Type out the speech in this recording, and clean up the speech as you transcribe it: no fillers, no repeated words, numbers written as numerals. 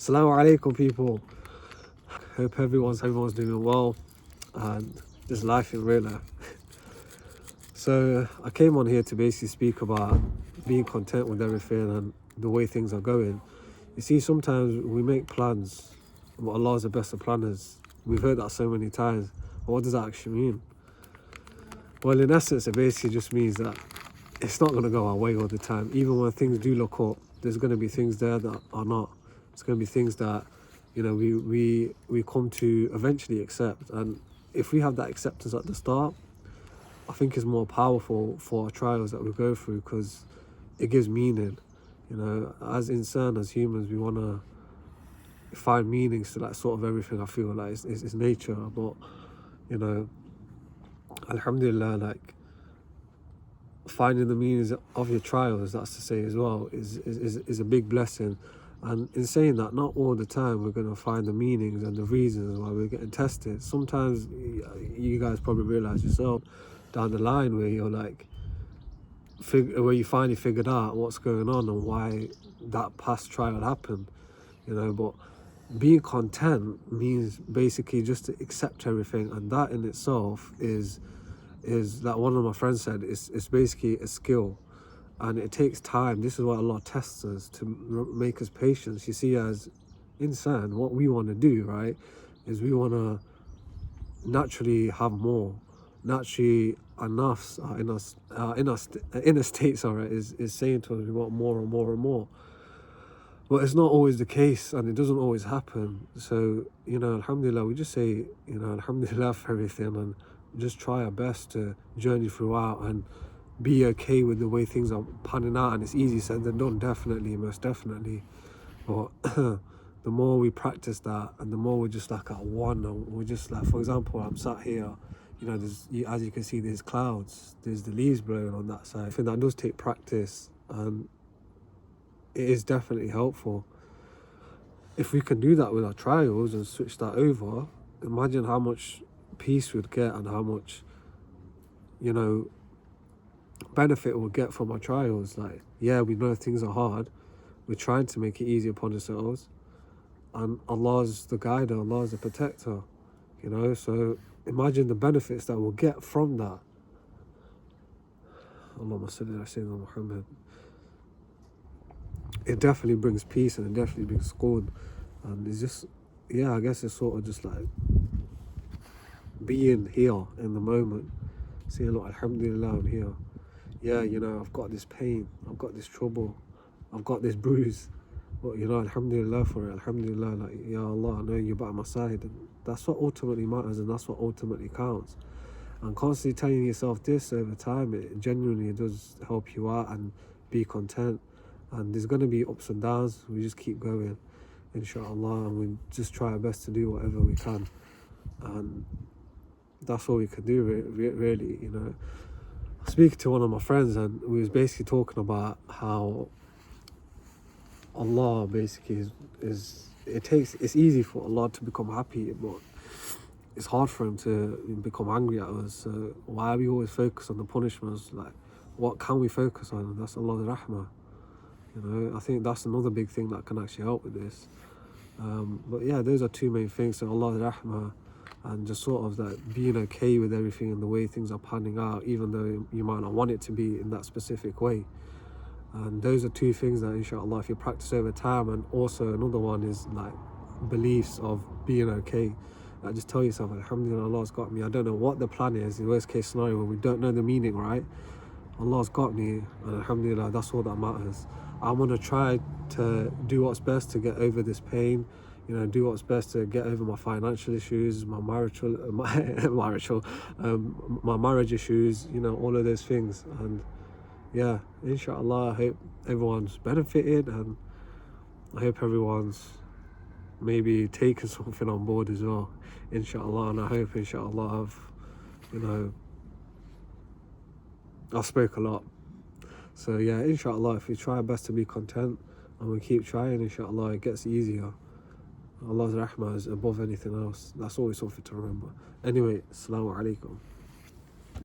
Assalamu alaikum, people. Hope everyone's doing well and just life in real life. So I came on here to basically speak about being content with everything and the way things are going. You see, sometimes we make plans, but Allah is the best of planners. We've heard that so many times. But what does that actually mean? Well, in essence, it basically just means that it's not going to go our way all the time. Even when things do look up, there's going to be things there that are not. It's going to be things that, you know, we come to eventually accept. And if we have that acceptance at the start, I think it's more powerful for our trials that we go through, because it gives meaning. You know, as insan, as humans, we want to find meanings to like sort of everything. I feel like it's nature, but you know, alhamdulillah, like finding the meanings of your trials, that's to say as well, is a big blessing. And in saying that, not all the time we're going to find the meanings and the reasons why we're getting tested. Sometimes you guys probably realize yourself down the line where you're like, where you finally figured out what's going on and why that past trial happened, you know. But being content means basically just to accept everything, and that in itself is that one of my friends said, it's basically a skill, and it takes time. This is what Allah tests us, to make us patient. You see, as insan, what we want to do, right, is we want to naturally have more. Naturally, enough in a state, sorry, is saying to us we want more and more and more. But it's not always the case, and it doesn't always happen. So, you know, alhamdulillah, we just say, you know, alhamdulillah for everything, and just try our best to journey throughout and be okay with the way things are panning out. And it's easy said than done, definitely, most definitely. But the more we practice that, and the more we're just like at one, and we're just like, for example, I'm sat here, you know, as you can see, there's clouds, there's the leaves blowing on that side. I think that does take practice, and it is definitely helpful. If we can do that with our trials and switch that over, imagine how much peace we'd get, and how much, you know, benefit we'll get from our trials. Like, yeah, we know things are hard, we're trying to make it easy upon ourselves, and Allah's the guider, Allah's the protector, you know. So imagine the benefits that we'll get from that. Allahumma salli ala Sayyidina Muhammad. It definitely brings peace, and it definitely brings scorn. And it's just, yeah, I guess it's sort of just like being here in the moment, saying, look, alhamdulillah, I'm here. Yeah, you know, I've got this pain, I've got this trouble, I've got this bruise, but you know, alhamdulillah for it. Alhamdulillah, like, ya Allah, I know you're by my side. And that's what ultimately matters, and that's what ultimately counts. And constantly telling yourself this over time, it genuinely does help you out and be content. And there's going to be ups and downs. We just keep going, inshallah, and we just try our best to do whatever we can. And that's all we can do, really, you know. I was speaking to one of my friends, and we was basically talking about how Allah basically it's easy for Allah to become happy, but it's hard for him to become angry at us. So why we always focus on the punishments? Like, what can we focus on? And that's Allah's rahmah. You know, I think that's another big thing that can actually help with this. But yeah, those are two main things. So Allah's rahmah, and just sort of that being okay with everything and the way things are panning out, even though you might not want it to be in that specific way. And those are two things that, inshallah, if you practice over time. And also another one is like beliefs of being okay. Like, just tell yourself, alhamdulillah, Allah's got me. I don't know what the plan is, the worst case scenario, when we don't know the meaning, right? Allah's got me, and alhamdulillah, that's all that matters. I'm going to try to do what's best to get over this pain, you know, do what's best to get over my financial issues, my marriage issues, you know, all of those things. And yeah, inshallah, I hope everyone's benefited, and I hope everyone's maybe taken something on board as well, inshallah. And I hope, inshallah, I spoke a lot. So yeah, inshallah, if we try our best to be content and we keep trying, inshallah, it gets easier. Allah's rahmah is above anything else. That's always something to remember. Anyway, assalamu alaikum.